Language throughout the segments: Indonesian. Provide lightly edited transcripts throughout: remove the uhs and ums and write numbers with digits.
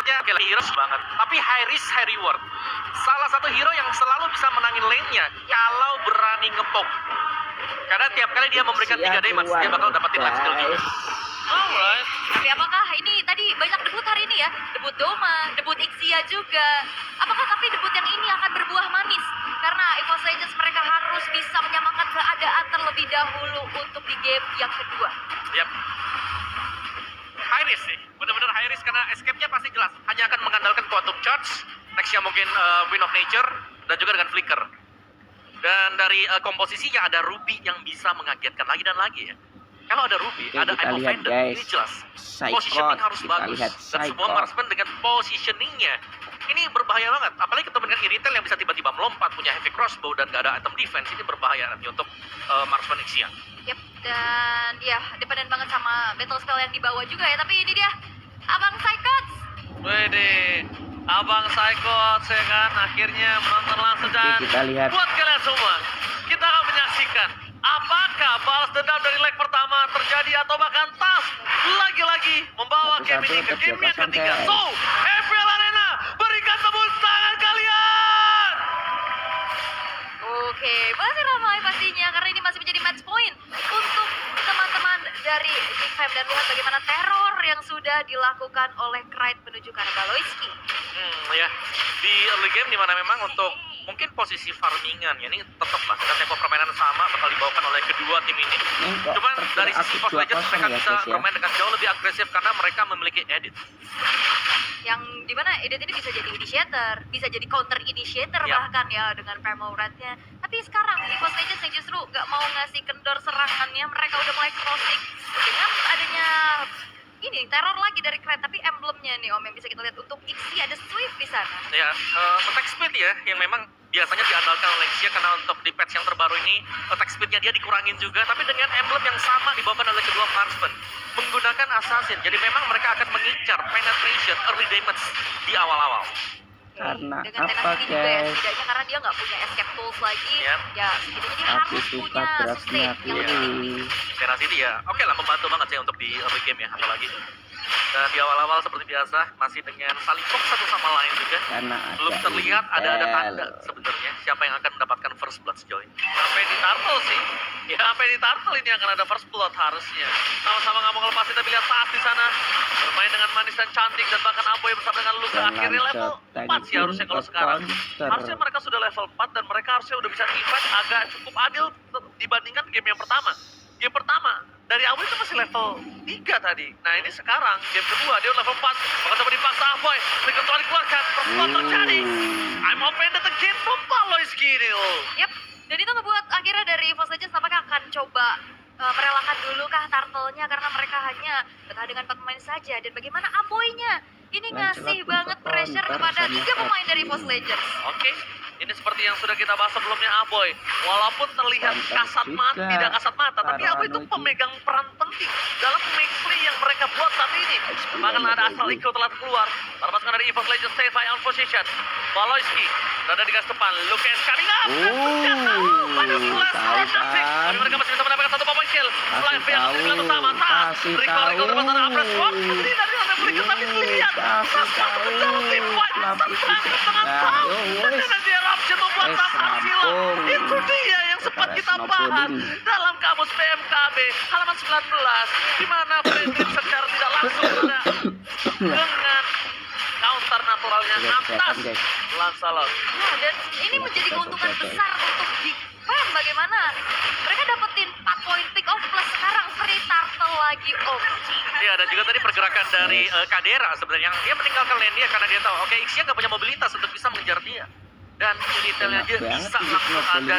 Selanjutnya, oke, hero banget. Tapi high risk, high reward. Salah satu hero yang selalu bisa menangin lane-nya kalau berani ngepoke. Karena tiap kali dia memberikan 3 damage, dia bakal dapetin life steal juga. Alright. Tapi apakah ini tadi banyak debut hari ini ya? Debut Doma, debut Ixia juga. Apakah tapi debut yang ini akan berbuah manis? Karena EVOS Legends mereka harus bisa menyamakan keadaan terlebih dahulu untuk di game yang kedua. Yap. High risk sih, bener-bener high risk karena escape-nya pasti jelas. Hanya akan mengandalkan Quantum Charge, nextnya mungkin Wind of Nature, dan juga dengan Flicker. Dan dari komposisinya ada Ruby yang bisa mengagetkan lagi dan lagi ya. Kalau ada Ruby, Oke, ada kita Eye of lihat, Vendor, guys. ini jelas. Psychot, Positioning harus kita bagus. lihat Dan semua Psychot. marksman dengan positioningnya. Ini berbahaya banget. Apalagi ketemu dengan Iritel yang bisa tiba-tiba melompat, punya heavy crossbow, dan gak ada item defense. Ini berbahaya nanti untuk marksman Ixia. Yap, dan ya dependen banget sama battle spell yang dibawa juga ya. Tapi ini dia, Abang Psychot. Wede, Abang Psychot ya kan akhirnya menonton langsung dan kita lihat. buat kalian semua kita akan menyaksikan apakah balas dendam dari leg pertama terjadi atau bahkan tas lagi-lagi membawa game ini ke game yang ketiga. So, FPL Arena berikan tepuk tangan kalian. Oke, masih ramai pastinya karena ini masih menjadi match point untuk teman-teman dari Big Fam dan lihat bagaimana teror yang sudah dilakukan oleh Krite menuju ke arah Baloiski. Ya, di early game dimana memang untuk mungkin posisi farmingan ya, ini tetap lah dengan tempo permainan sama bakal dibawakan oleh kedua tim ini. Cuman dari sisi EVOS Legends mereka bisa bermain dengan jauh lebih agresif karena mereka memiliki edit. Yang dimana edit ini bisa jadi initiator, bisa jadi counter initiator Yap. bahkan ya dengan Primal Red-nya. Tapi sekarang EVOS Legends yang justru nggak mau ngasih kendor serangannya, mereka udah mulai crossing dengan adanya ini teror lagi dari Krite, tapi emblemnya nih Om yang bisa kita lihat untuk Ixi ada Swift di sana. Ya, attack speed ya yang memang biasanya diandalkan oleh Ixia karena untuk di patch yang terbaru ini attack speednya dia dikurangin juga, tapi dengan emblem yang sama dibawakan oleh kedua marksman menggunakan assassin. Jadi memang mereka akan mengincar penetration early damage di awal-awal. Karena Dengan apa, tenacity juga ya guys? setidaknya karena dia nggak punya escape tools lagi. Yap. Ya setidaknya dia Tapi harus suka punya derasnya sustain yang lebih tinggi. kiri. Saya rasa ini ya oke lah, membantu banget sih untuk di early game ya, apalagi. Dan di awal-awal seperti biasa masih dengan saling fokus satu sama lain juga. Karena Belum ada terlihat ada Intel. tanda sebenarnya siapa yang akan mendapatkan first blood sejauh ini. Sampai di Turtle sih. Ya sampai di Turtle ini akan ada first blood harusnya. Sama-sama nggak mau ngelepas, tapi lihat Tas di sana bermain dengan manis dan cantik dan bahkan Aboy bersama dengan Luka Dan akhirnya level lancet 4 sih harusnya kalau ke sekarang. counter. Harusnya mereka sudah level 4 dan mereka harusnya udah bisa defense agak cukup adil dibandingkan game yang pertama. Game pertama dari Aboy itu masih level 3 tadi. Nah ini sekarang game kedua dia udah level 4. Bahkan coba dipaksa Aboy. Mereka telah dikeluarkan. Perbuatan terjadi. I'm offended again from Baloiski ini loh. Yap, dan itu ngebuat akhirnya dari EVOS Legends tampaknya akan coba merelakan dulu kah turtle-nya karena mereka hanya bertahan dengan 4 pemain saja. Dan bagaimana Aboy-nya? Ini ngasih Lancelot banget untuk pressure counter kepada sama 3 pemain dari EVOS Legends. Oke, ini seperti yang sudah kita bahas sebelumnya Aboy. Walaupun terlihat Counter kasat mata, juga. tidak kasat mata, tapi Para Aboy itu Anoji. pemegang peran penting dalam make play yang mereka buat saat ini. Bahkan ada asal Iko telah keluar. Para pasukan dari EVOS Legends stay by on position. Baloiski berada di garis depan. Lucas coming up. Pada flash tahu kan. Tapi mereka masih bisa mendapatkan 1 point kill. Live yang tahu, di utama. Tas. kasih Recall tahu. depan sana. Apres Sword. Ini dari Anda berikan tapi lihat. Kasih tahu. Lapis Dan dia eruption membuat Eh, tampang silang. serampung. Itu dia yang sempat kita bahas dalam kamus PMKB halaman 19 di mana Fredrik secara tidak langsung dengan counter naturalnya atas Lancelot. Nah, dan ini menjadi keuntungan besar untuk Big Fam. Bagaimana mereka dapetin 4 poin pick off plus sekarang free turtle lagi Om. Ya, dan juga tadi pergerakan dari Kadera sebenarnya dia meninggalkan lane dia karena dia tahu oke Ixia nggak punya mobilitas untuk bisa mengejar dia. Dan detailnya aja bisa langsung ada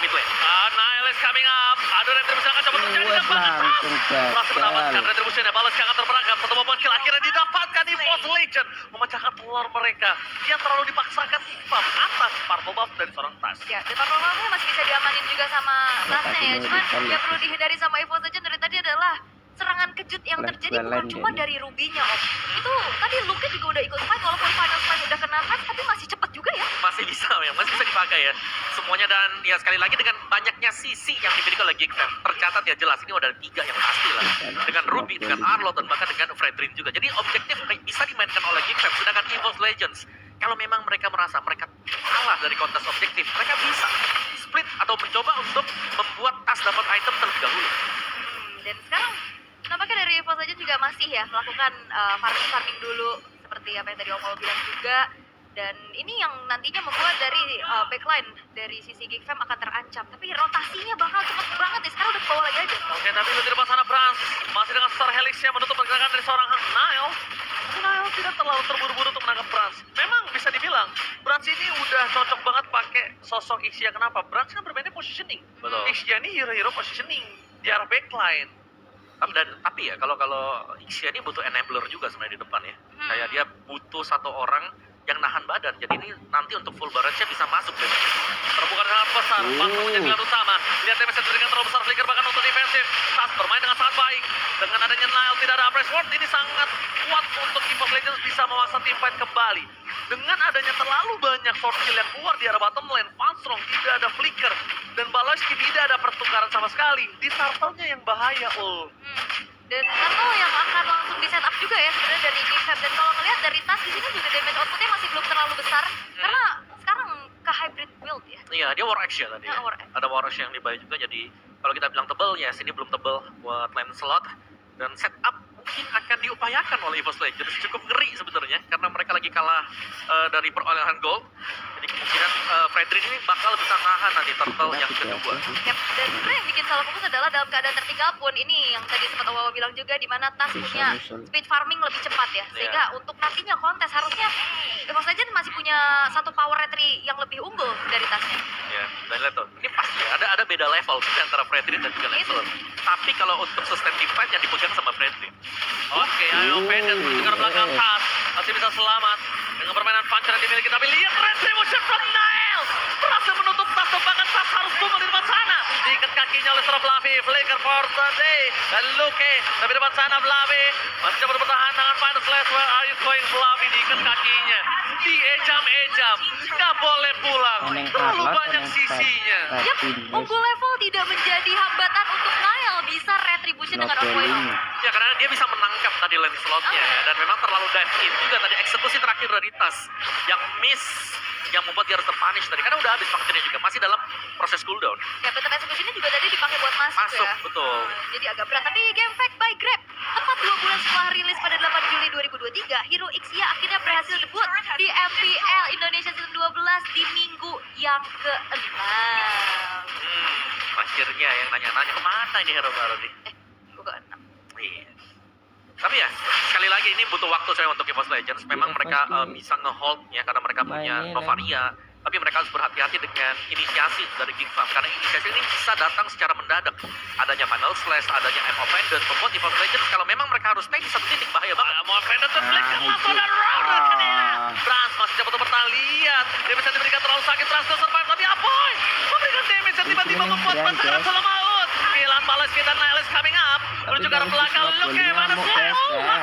mid lane. Nile is coming up. Ada retribusi akan coba terjadi dan bahkan langsung berhasil mendapatkan gagal. retribusinya. Balas yang terberagam. 1 momen kill akhirnya didapatkan di EVOS Legend. Memecahkan telur mereka yang terlalu dipaksakan Ifam atas purple buff dari seorang Tas. Ya, dan performanya masih bisa diamanin juga sama tasnya ya. Cuman yang perlu dihindari sama EVOS Legends dari tadi adalah serangan kejut yang terjadi bukan cuma dari Ruby-nya Om. Itu tadi Luka juga udah ikut fight walaupun final fight udah kena fight tapi masih cepet juga ya. Masih masih bisa dipakai ya semuanya. Dan ya sekali lagi dengan banyaknya sisi yang dimiliki oleh Geekfam, tercatat ya jelas ini udah 3 yang pasti lah, dengan Ruby, dengan Arlo, dan bahkan dengan Fredrin juga. Jadi objektif bisa dimainkan oleh Geekfam. Sedangkan EVOS Legends, kalau memang mereka merasa mereka kalah dari kontes objektif, mereka bisa split atau mencoba untuk membuat tas dapat item terlebih dahulu. Dan sekarang nampaknya dari EVOS Legends juga masih ya melakukan farming dulu seperti apa yang tadi Om Paul bilang juga. Dan ini yang nantinya membuat dari backline dari sisi Geekfam akan terancam. Tapi rotasinya bakal cepet banget nih. Sekarang udah ke bawah lagi aja. Oke, tapi di depan sana Brans masih dengan Star Helix-nya menutup pergerakan dari seorang Nile. Tapi Nile tidak terlalu terburu-buru untuk menangkap Brans. Memang bisa dibilang Brans ini udah cocok banget pakai sosok Ixia. Kenapa? Brans kan bermainnya positioning. Betul. Ixia ini hero-hero positioning di arah backline. Tapi ya kalau Ixia ini butuh enabler juga sebenarnya di depan ya. Kayak dia butuh satu orang yang nahan badan. Jadi ini nanti untuk full barrage-nya bisa masuk deh. Terbuka dengan besar, Pas menjadi pilihan utama. Lihat TMS yang diberikan terlalu besar, Flicker bahkan untuk defensif. Tas bermain dengan sangat baik. Dengan adanya Nile tidak ada Appress Ward, ini sangat kuat untuk EVOS Legends bisa memaksa team fight kembali. Dengan adanya terlalu banyak short kill yang keluar di arah bottom lane, Fanstrong tidak ada Flicker, dan Baloyski tidak ada pertukaran sama sekali. Di turtle-nya yang bahaya, Dan turtle yang akan langsung di setup juga ya sebenarnya dari Geekfam. Dan kalau ngelihat dari tas di sini juga damage outputnya masih belum terlalu besar karena sekarang ke hybrid build ya. Iya, dia War Axe ya tadi. Ya, Ya. War Axe. Ada War Axe yang dibayar juga. Jadi kalau kita bilang tebel ya sini belum tebel buat lane slot. Dan setup mungkin akan diupayakan oleh EVOS Legends. Cukup ngeri sebenarnya karena mereka lagi kalah dari perolehan gold. Jadi kemungkinan Fredrin ini bakal bisa nahan nanti turtle yang kedua. Yap, dan sebenarnya yang bikin salah fokus adalah dalam keadaan tertinggal pun ini yang tadi sempat Owawa bilang juga di mana tas punya speed farming lebih cepat ya. Sehingga untuk nantinya kontes harusnya EVOS Legends masih punya satu power retry yang lebih unggul dari tasnya. Ya, dan lihat tuh, ini pasti ada beda level sih antara Fredrin dan juga Lancelot. Tapi kalau untuk sustain team fight yang dipegang sama Fredrin. Oke, ayo Pendant dengan belakang Tas masih bisa selamat dengan permainan puncher yang dimiliki. Tapi lihat retribution from Nile berhasil menutup Tas, bahkan Tas harus tumbuh di depan sana. Diikat kakinya oleh seorang Blavi, Flicker for the day dan Luke. Tapi depan sana Blavi masih coba bertahan dengan final slash. Where are you going Blavi? Diikat kakinya, diejam-ejam, nggak boleh pulang. Terlalu banyak sisinya. Yap, unggul level tidak menjadi hambatan untuk Nile bisa retribution dengan on point. Ya karena dia bisa menangkap tadi lane slotnya dan memang terlalu dive in juga tadi eksekusi terakhir dari Tas yang miss yang membuat dia harus terpunish tadi karena udah habis vaksinnya juga masih dalam proses cooldown. Ya, betul eksekusinya juga tadi dipakai buat masuk ya. Betul. Jadi agak berat. Tapi game fact by Grab. Tepat 2 bulan setelah rilis pada 8 Juli 2023, Hero Ixia akhirnya berhasil debut di MPL Indonesia Season 12 di minggu yang ke-6. Akhirnya yang nanya-nanya kemana ini hero baru nih? Minggu ke-6. Iya. Tapi ya, sekali lagi ini butuh waktu saya untuk EVOS Legends. Memang mereka bisa nge-hold ya karena mereka punya Novaria. Tapi mereka harus berhati-hati dengan inisiasi dari Geekfam. Karena inisiasi ini bisa datang secara mendadak. Adanya Final Slash, adanya M of Vendors, membuat EVOS Legends kalau memang mereka harus stay di satu titik bahaya banget. Mau Vendor dan Flicker langsung dan round Brans masih coba untuk bertahan. Lihat, damage yang diberikan terlalu sakit. Brans tidak survive, tapi Apoy memberikan damage yang tiba-tiba membuat pasangan salah maut. Kehilangan balas kita, Nile coming up. Menuju ke arah belakang, Luke mana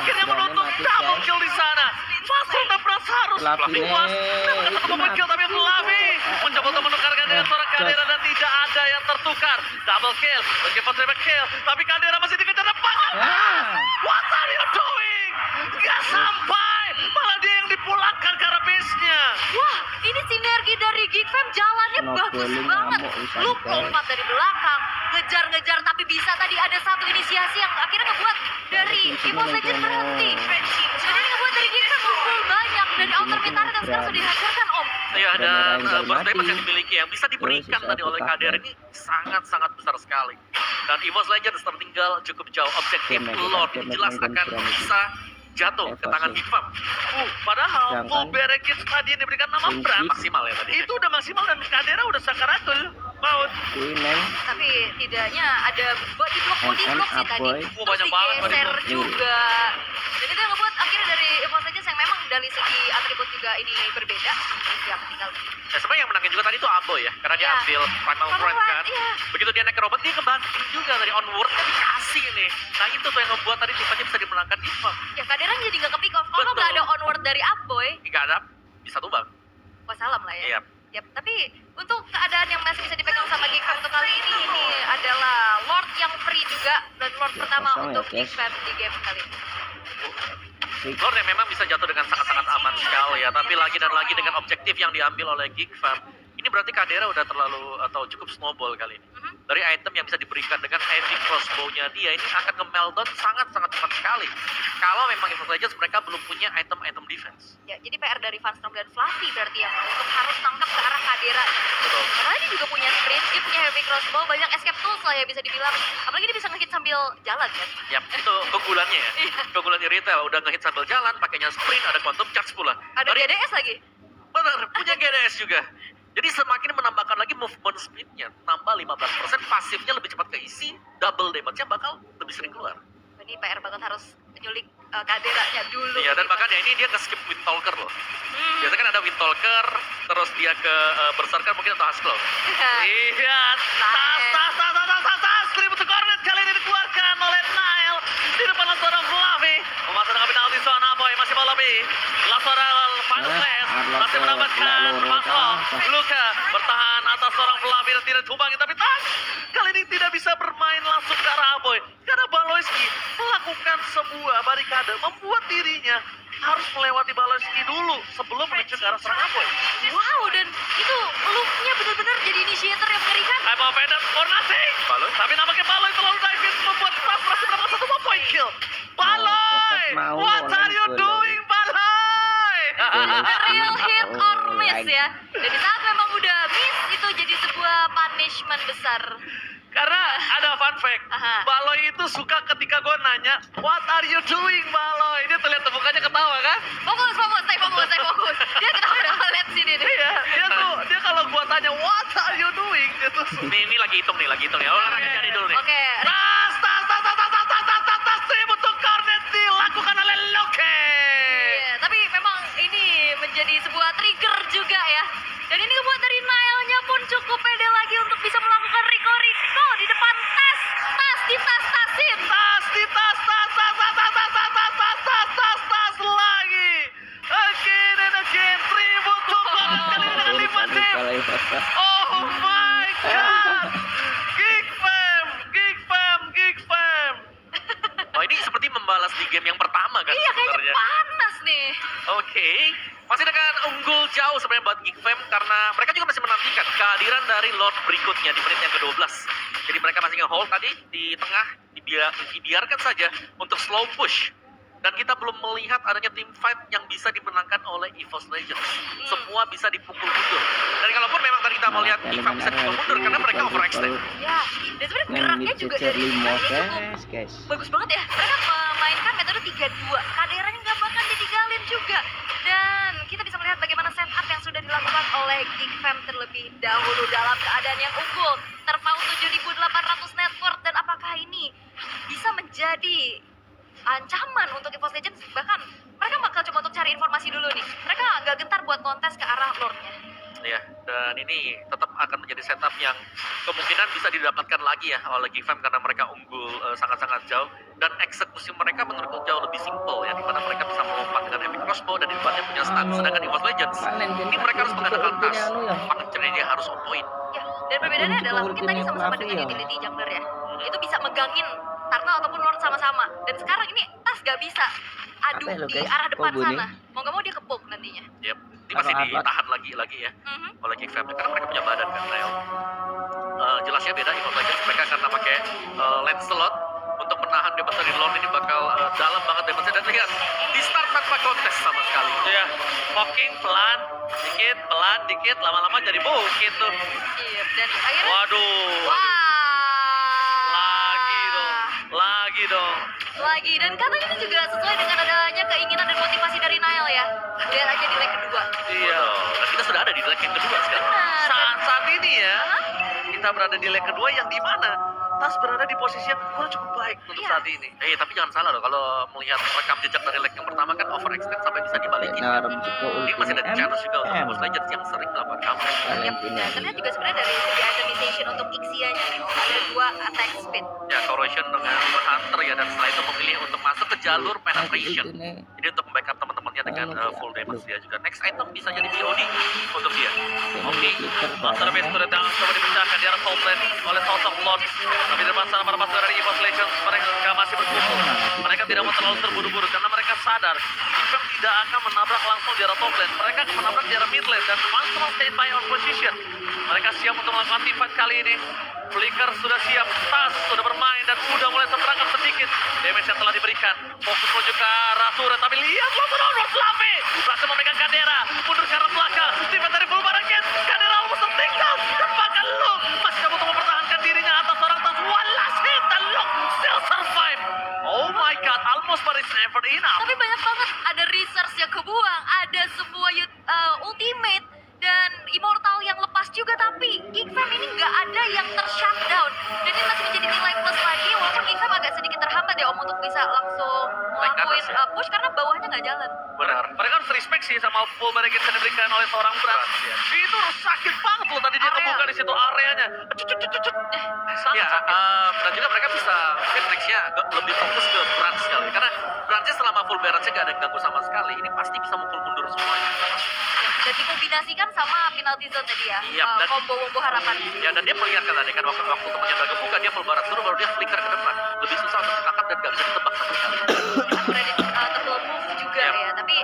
akhirnya menutup double kill di sana. Pasal dan Brans harus puas. Dapat satu poin kill, tapi Flavi mencoba untuk menukarkan dengan seorang Kadera dan tidak ada yang tertukar. Double kill, meskipun triple kill, tapi Kadera masih dikejar depan. What are you doing? Gak sampai, malah dia yang dipulangkan ke arah base-nya. Wah, ini sinergi dari Geekfam jalannya bagus banget. Lu lompat dari belakang, ngejar-ngejar tapi bisa tadi ada satu inisiasi yang akhirnya ngebuat dari EVOS Legends berhenti. Dan ini ngebuat dari Geekfam unggul banyak dari outer mid turret yang sekarang sudah dihancurkan Om. Ya, dan burst damage yang dimiliki yang bisa diberikan tadi oleh KDR ini sangat-sangat besar sekali. Dan EVOS Legends tertinggal cukup jauh. Objektif Lord jelas akan bisa jatuh ke tangan Geekfam. Padahal full barricade tadi yang diberikan nama Bram Maksimal ya tadi. itu udah maksimal dan Kadera udah sakaratul maut. Tapi tidaknya ada body block sih tadi. Terus Banyak banget body digeser block. juga. Dan itu yang ngebuat akhirnya dari EVOS Legends yang memang dari segi atribut juga ini berbeda. Yang tinggal. Ya sebenarnya yang menangin juga tadi itu Abo ya, karena dia Ya. ambil Primal Threat kan. Iya. Begitu dia naik ke robot dia ngebantu juga dari onward-nya dikasih nih. Nah itu tuh yang ngebuat tadi tipenya bisa dimenangkan Geekfam. Ya Kadera jadi nggak ke pick off. Kalau Betul. nggak ada onward dari Upboy, Nggak ada, bisa tumbang. wassalam lah ya. Iya. Yap, tapi untuk keadaan yang masih bisa dipegang sama Geekfam untuk kali ini adalah Lord yang free juga dan Lord pertama Kosong ya, untuk guys. Geekfam di game kali ini. Lord yang memang bisa jatuh dengan sangat-sangat aman sekali ya, tapi lagi dan lagi dengan objektif yang diambil oleh Geekfam. Ini berarti Kadera udah terlalu atau cukup snowball kali ini. Dari item yang bisa diberikan dengan heavy crossbow-nya dia ini akan nge-meltdown sangat-sangat cepat sekali. Kalau memang Evo Legends mereka belum punya item-item defense. Ya, jadi PR dari Vanstorm dan Fluffy berarti yang untuk harus tangkap ke arah Kadera. Betul. Karena dia juga punya sprint, dia punya heavy crossbow, banyak escape tools lah ya bisa dibilang. Apalagi dia bisa nge-hit sambil jalan kan. Yap, itu keunggulannya ya. Keunggulannya retail udah nge-hit sambil jalan, pakainya sprint, ada quantum charge pula. Ada Dari- GDS lagi. Benar, punya GDS juga. Jadi semakin menambahkan lagi movement speed-nya, nambah 15%, pasifnya lebih cepat keisi, double damage-nya bakal lebih sering keluar. Ini PR banget harus nyulik Kaderanya dulu. Iya, dan makanya ini dia nge-skip Windtalker loh. Biasanya kan ada Windtalker, terus dia ke Berserker mungkin atau Hustle. Iya, tas, Tribute Cornet kali ini dikeluarkan oleh Nile di depan seorang Fluffy. Memasukkan penalti zona boy, masih mau lebih. Seorang Final Eh, Flash Arlock masih ke mendapatkan Loro Maslow. kah? Luka bertahan atas seorang Fluffy dan tidak tumbangi, tapi tas kali ini tidak bisa bermain langsung ke arah Aboy. Karena Baloyski melakukan sebuah barikade, membuat dirinya harus melewati Baloyski dulu sebelum menuju ke arah serang Aboy. Wow, dan itu look-nya benar-benar jadi initiator yang mengerikan. I'm offended for nothing. Baloy? Tapi nampaknya Baloy terlalu dive membuat Tas berhasil mendapatkan satu point kill. Baloy! mau, What are you boleh. doing, Baloy? The real hit or miss ya. Dan di saat memang udah miss, itu jadi sebuah punishment besar. Karena ada fun fact, Aha. Baloy itu suka ketika gue nanya, what are you doing, Baloy? Dia terlihat mukanya ketawa kan? Fokus, stay fokus. Dia ketawa lihat sini nih. Iya, dia kalau gue tanya, what are you doing? Dia tuh Ini lagi hitung nih. Olahraga cari dulu nih. Oke, Tas, Tribute Cornet dilakukan oleh Loke. iya, tapi memang ini menjadi sebuah trigger juga ya. Dan ini buat dari Nile-nya pun cukup pede lagi untuk bisa melakukan Rico di depan tas ditas-tasin. Tas lagi. Again and again, Tribute Cornet kali ini dengan 5 dem. Oh my god. Geek fam. Oh, ini seperti membalas di game yang pertama kan Iya, kayaknya sebenarnya. panas nih. Oke, masih dengan unggul jauh sebenarnya buat Geekfam karena mereka juga masih menantikan kehadiran dari Lord berikutnya di menit yang ke-12. Jadi mereka masih nge-hold tadi di tengah, dibiarkan saja untuk slow push. Dan kita belum melihat adanya team fight yang bisa dimenangkan oleh EVOS Legends. Semua bisa dipukul mundur. Dan kalaupun memang tadi kita melihat Geekfam bisa dipukul mundur karena mereka overextend. Ya, dan sebenarnya Yang geraknya juga dicecer dari limo, Geekfam ini guys. cukup bagus banget ya. Mereka memainkan metode 3-2. Kaderanya nggak bakal ditinggalin juga. Dan kita bisa melihat bagaimana setup yang sudah dilakukan oleh Geekfam terlebih dahulu dalam keadaan yang unggul. Terpaut 7.800 net worth, dan apakah ini bisa menjadi ancaman untuk EVOS Legends? Bahkan mereka bakal coba untuk cari informasi dulu nih. Mereka nggak gentar buat kontes ke arah Lordnya. Ya, dan ini tetap akan menjadi setup yang kemungkinan bisa didapatkan lagi ya oleh Geekfam karena mereka unggul sangat-sangat jauh, dan eksekusi mereka menurutku jauh lebih simple ya, di mana mereka bisa melompat dengan epic crossbow dan di depannya punya stun. Sedangkan EVOS Legends ini mereka harus mengandalkan tas, makanya dia harus on point. Ya, dan perbedaannya Itu adalah mungkin tadi ultimate sama-sama Fluffy dengan ya. utility jungler ya. Itu bisa megangin Turtle ataupun Lord sama-sama. Dan sekarang ini Tas gak bisa adu Apa ya lo, di guys? arah Kok depan bunyi? sana. Mau gak mau dia kepuk nantinya. Yep. Ini masih Apa? ditahan lagi ya oleh Geekfam karena mereka punya badan kan, Nile. Jelasnya beda EVOS Legends, mereka karena pakai Lancelot untuk menahan damage dari Lord ini bakal dalam banget damage-nya. Dan lihat di start tanpa kontes sama sekali. Iya, poking pelan dikit, lama-lama jadi bukit tuh. Iya, dan akhirnya Waduh. wah. Lagi dong. Lagi, dan katanya ini juga sesuai dengan adanya keinginan dan motivasi dari Nile ya. Lihat aja di leg kedua. Iya. Dan kita sudah ada di leg yang kedua sekarang. Benar. Saat ini ya, kita berada di leg kedua yang di mana Tas berada di posisi yang kurang cukup baik untuk Iya. saat ini. Tapi jangan salah loh, kalau melihat rekam jejak dari leg yang pertama kan overextend sampai bisa dibalikin. Ini masih ada chance juga untuk EVOS Legends yang sering melakukan comeback. Yap, dan terlihat juga sebenarnya dari segi itemization untuk Ixia-nya nih, ada 2 attack speed. Ya, Corrosion dengan Hunter ya, dan setelah itu memilih untuk masuk ke jalur penetration. Jadi untuk membackup teman-temannya pastinya dengan full damage dia juga. Next item bisa jadi BOD untuk dia. Oke, Master Base turret yang coba dipecahkan di arah top lane oleh House of Lord. Tapi di depan sana para pasukan dari EVOS Legends mereka masih berkumpul. Mereka tidak mau terlalu terburu-buru karena mereka sadar Ifem tidak akan menabrak langsung di arah top lane. Mereka akan menabrak di arah mid lane dan langsung stand by on position. Mereka siap untuk melakukan team fight kali ini. Flicker sudah siap, Tas sudah bermain dan udah mulai terperangkap sedikit. Damage yang telah diberikan. Fokus menuju ke arah turret, tapi lihat lo menurut Fluffy. Berhasil memegang Kadera, mundur ke arah belakang. Steven dari full baraket. Kadera almost tertinggal. Dan bahkan lo masih coba untuk mempertahankan dirinya atas seorang Tas. One last hit dan lo still survive. Oh my god, almost but it's never enough. Tapi banyak banget, ada resource yang kebuang, ada sebuah ultimate dan immortal yang lepas juga, tapi Geek Fam ini nggak ada yang ter-shutdown dan ini masih menjadi nilai plus lagi walaupun Geek Fam agak sedikit terhambat ya Om untuk bisa langsung ngelakuin push karena bawahnya nggak jalan. Benar. Mereka harus respect sih sama full barricade yang diberikan oleh seorang Brand. Itu sakit banget loh tadi dia Area. kebuka di situ areanya. Cut. Sangat Ya, sakit. dan juga mereka bisa mungkin triknya lebih fokus ke Branch sekali. Karena Branchnya selama full barrage-nya gak ada yang ganggu sama sekali. Ini pasti bisa mukul mundur semuanya. Dan dikombinasikan sama penalty zone tadi ya, Iya, dan- combo harapan. Ya, dan dia melihat kan tadi kan waktu temannya udah kebuka, dia full barrage dulu baru dia flicker ke depan. Lebih susah untuk ditangkap dan gak bisa ditebak sama sekali. Upgraded double move juga Yep. ya, tapi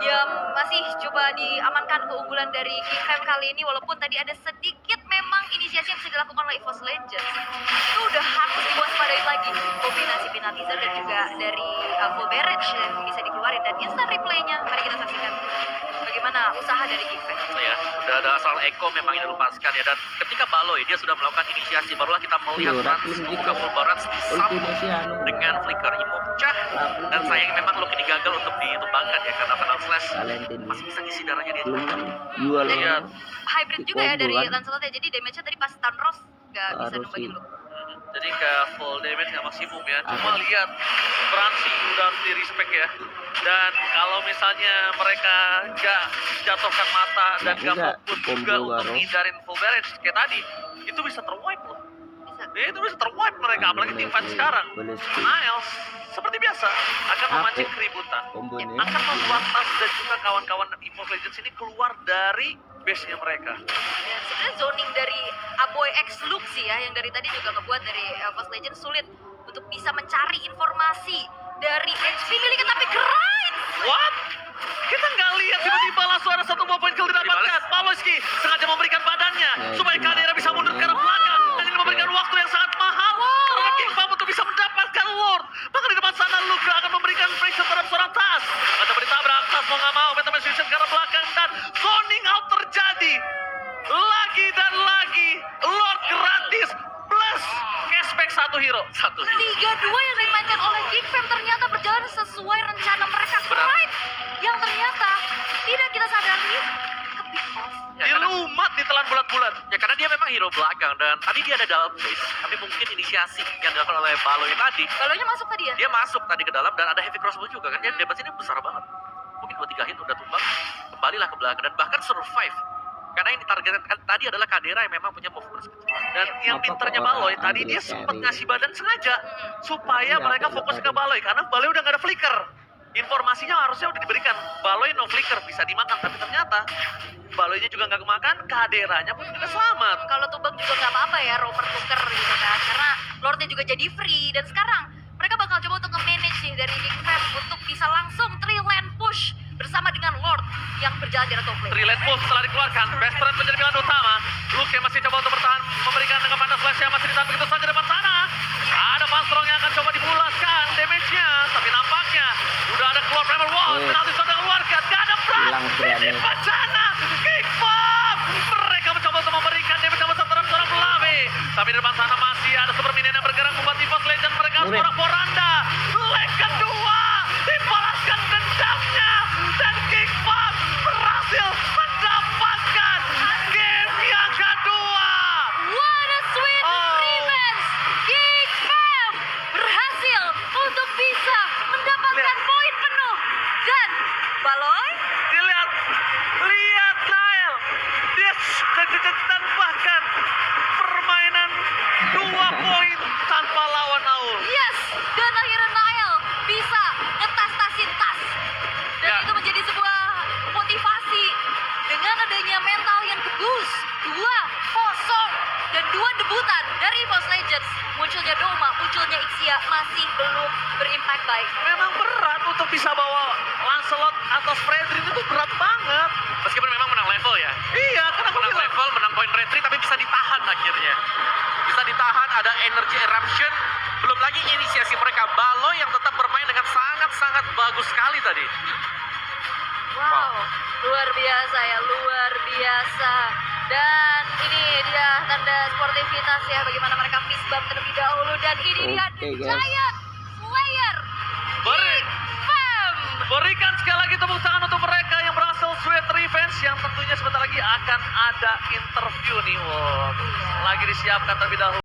ya masih coba diamankan keunggulan dari Geek Fam kali ini walaupun tadi ada sedikit memang inisiasi yang bisa dilakukan oleh EVOS Legends. Itu udah harus diwaspadai lagi kombinasi penalty zone dan juga dari full barrage yang bisa dikeluarin dan instant replaynya. Mari kita saksikan bagaimana usaha dari Geek Fam. Ya, udah ada asal Eko memang ini dilepaskan ya, dan ketika Baloy dia sudah melakukan inisiasi, barulah kita melihat Iya, Branch Raplin membuka gitu. full barrage disambung Ultimate si anu. dengan flicker Imo pecah, dan sayang memang Loki digagal untuk ditumbangkan ya karena Fatal Slash Valentin masih bisa ngisi darahnya dia. belum kan jual Iya. Hybrid juga ya dari Combo kan. Lancelot ya, jadi damage-nya tadi pas stun Ross gak bisa Harus numbangin sih. lu. Jadi ke full damage nggak maksimum ya. Cuma Ada. lihat Bransi udah harus di respect ya. Dan kalau misalnya mereka nggak jatuhkan mata dan nggak Enggak, fokus combo juga untuk baru. menghindarin full barrage kayak tadi, itu bisa terwipe loh. Bisa. Ya, itu bisa terwipe mereka, apalagi tim fight sekarang. boleh skip Niles seperti biasa akan memancing Apa? keributan, combo nih akan membuat Tas dan juga kawan-kawan EVOS Legends ini keluar dari base-nya mereka. Dan sebenarnya zoning dari Aboy X Lux sih ya, yang dari tadi juga ngebuat dari EVOS Legends sulit untuk bisa mencari informasi dari HP miliknya, tapi grind! What? Kita nggak lihat tiba-tiba langsung ada satu buah poin kill didapatkan. Paloski sengaja memberikan badannya supaya Kadera bisa mundur ke arah belakang dan ini memberikan waktu yang sangat mahal karena King Fam untuk bisa mendapatkan Lord. Maka di depan sana Luka akan memberikan pressure terhadap seorang Tas. Akan ditabrak, Tas mau nggak mau, Phantom Execution ke arah belakang dan zoning out terjadi. Lagi dan lagi Lord gratis plus cashback satu hero. Liga 2 yang dimainkan oleh Geek Fam ternyata berjalan sesuai rencana mereka. Benar. Grind! Yang ternyata tidak kita sadari ke pick off. Ya, karena, Dilumat ditelan bulat-bulat. ya karena dia memang hero belakang dan tadi dia ada dalam base, tapi mungkin inisiasi yang dilakukan oleh Baloy tadi, Balonya masuk tadi ya? dia masuk tadi ke dalam dan ada heavy crossbow juga kan, dia damage ini besar banget. Mungkin 2-3 hit udah tumbang, kembalilah ke belakang dan bahkan survive. Karena yang ditargetkan tadi adalah Kadera yang memang punya movement kecepatan. Dan yang Apa pinternya kok orang Baloy tadi ambil dia sempat carry? ngasih badan sengaja supaya Iya, mereka ada fokus ke tadi. Baloy karena Baloy udah gak ada flicker. Informasinya harusnya udah diberikan. Baloy no flicker bisa dimakan tapi ternyata Baloynya juga nggak kemakan, Kaderanya pun juga selamat. Kalau tumbang juga nggak apa-apa ya, Roper tuker gitu kan, karena Lordnya juga jadi free. Dan sekarang mereka bakal coba untuk nge-manage nih dari Geek Fam untuk bisa langsung 3 lane push bersama dengan Lord yang berjalan di top lane. Three-lane push setelah dikeluarkan, Best Friend menjadi pilihan utama. Luke yang masih coba untuk bertahan, memberikan dengan Panda Slash yang masih ditahan begitu saja depan sana. Ada Panstrong yang akan coba dibulatkan damage-nya, tapi nampaknya udah ada keluar Primal Wall, penalti sudah dikeluarkan, gak ada Brand Hilang di Brand-nya. depan sana. Kick Bomb! Mereka mencoba untuk memberikan damage sama terhadap seorang Pelave. Tapi di depan sana masih ada Super Minion yang bergerak membuat EVOS Legends mereka harus Murid. porak-poranda. Leg kedua dibalaskan dendamnya dan Kick Bomb berhasil mendapatkan game yang kedua. What a sweet Oh. revenge! Geek Fam berhasil untuk bisa mendapatkan Lihat. poin penuh. Dan Baloy Dilihat, lihat Nail, dia dan bahkan permainan 2 poin tanpa lawan Aul. yes, dan akhirnya Nael bisa ngetas-tasin tas. Dan Ya. itu menjadi baik. Memang berat untuk bisa bawa Lancelot atas Fredrin itu berat banget. Meskipun memang menang level ya. Iya, karena aku Menang bilang, level, menang poin retreat, tapi bisa ditahan akhirnya. Bisa ditahan, ada energy eruption. Belum lagi inisiasi mereka. Balo yang tetap bermain dengan sangat-sangat bagus sekali tadi. Wow, luar biasa ya, luar biasa. Dan ini dia tanda sportivitas ya, bagaimana mereka fist bump terlebih dahulu. Dan ini dia Oke, The guys. Giant Slayer Beri- Fam. berikan sekali lagi tepuk tangan untuk mereka yang berhasil sweat revenge yang tentunya sebentar lagi akan ada interview nih. Wow, lagi disiapkan terlebih dahulu.